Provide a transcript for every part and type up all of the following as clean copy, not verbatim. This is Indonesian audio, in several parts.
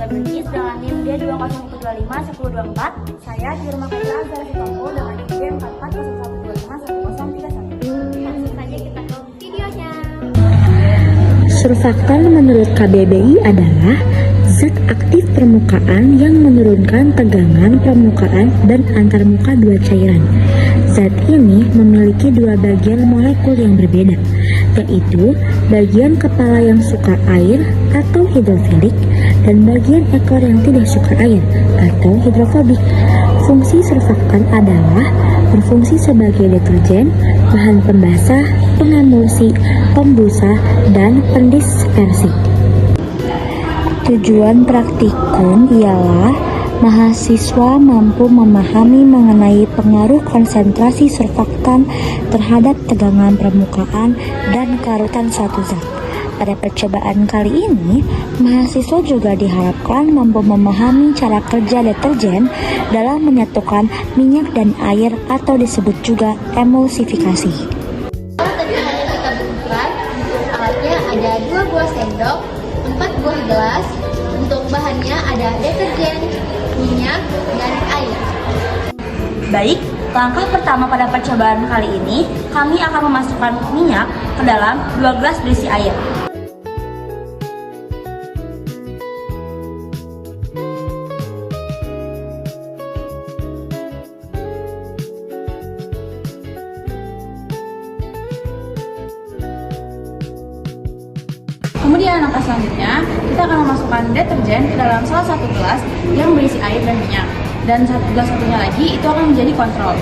Berkis dengan NIM D201251024. Saya di rumah kerja Azhar Sitompul dengan NIM D4401251031. Langsung saja kita ke videonya. Surfaktan menurut KBBI adalah zat aktif permukaan yang menurunkan tegangan permukaan dan antarmuka dua cairan. Zat ini memiliki dua bagian molekul yang berbeda, yaitu bagian kepala yang suka air atau hidrofilik dan bagian ekor yang tidak suka air atau hidrofobik. Fungsi surfaktan adalah berfungsi sebagai deterjen, bahan pembasah, pengemulsi, pembusa, dan pendispersi. Tujuan praktikum ialah mahasiswa mampu memahami mengenai pengaruh konsentrasi surfaktan terhadap tegangan permukaan dan karutan suatu zat. Pada percobaan kali ini, mahasiswa juga diharapkan mampu memahami cara kerja deterjen dalam menyatukan minyak dan air atau disebut juga emulsifikasi. Tadi yang kita butuhkan, alatnya ada 2 buah sendok, 4 buah gelas. Untuk bahannya ada deterjen, minyak, dan air. Baik, langkah pertama pada percobaan kali ini, kami akan memasukkan minyak ke dalam 2 gelas berisi air. Kemudian langkah selanjutnya, kita akan memasukkan deterjen ke dalam salah satu gelas yang berisi air dan minyak. Dan gelas satunya lagi itu akan menjadi kontrol.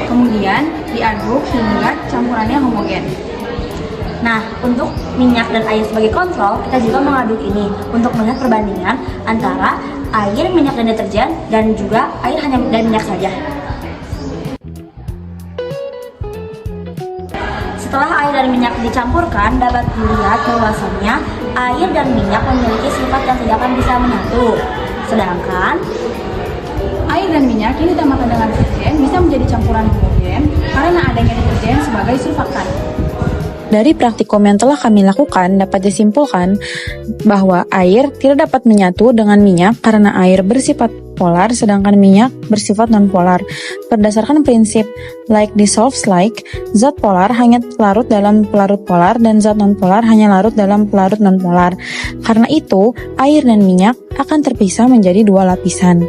Kemudian diaduk hingga campurannya homogen. Nah, untuk minyak dan air sebagai kontrol, kita juga mengaduk ini untuk melihat perbandingan antara air, minyak, dan deterjen, dan juga air hanya dan minyak saja. Setelah air dan minyak dicampurkan, dapat dilihat bahwasannya air dan minyak memiliki sifat yang tidak akan bisa menyatu. Sedangkan air dan minyak yang ditambahkan dengan deterjen bisa menjadi campuran homogen karena adanya deterjen sebagai surfaktan. Dari praktikum yang telah kami lakukan, dapat disimpulkan bahwa air tidak dapat menyatu dengan minyak karena air bersifat polar sedangkan minyak bersifat non-polar. Berdasarkan prinsip like dissolves like, zat polar hanya larut dalam pelarut polar dan zat non-polar hanya larut dalam pelarut non-polar. Karena itu, air dan minyak akan terpisah menjadi 2 lapisan.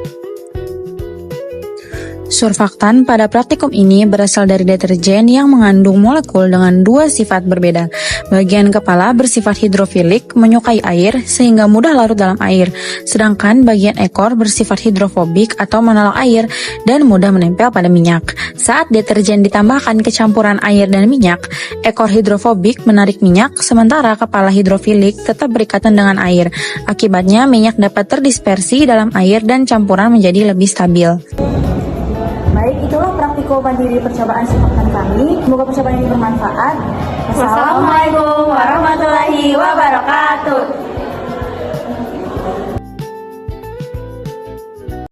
Surfaktan pada praktikum ini berasal dari deterjen yang mengandung molekul dengan 2 sifat berbeda. Bagian kepala bersifat hidrofilik, menyukai air sehingga mudah larut dalam air, sedangkan bagian ekor bersifat hidrofobik atau menolak air dan mudah menempel pada minyak. Saat deterjen ditambahkan ke campuran air dan minyak, ekor hidrofobik menarik minyak, sementara kepala hidrofilik tetap berikatan dengan air. Akibatnya minyak dapat terdispersi dalam air dan campuran menjadi lebih stabil. Baik, itulah praktikum mandiri percobaan surfaktan kami. Semoga percobaan ini bermanfaat. Wassalamualaikum warahmatullahi wabarakatuh.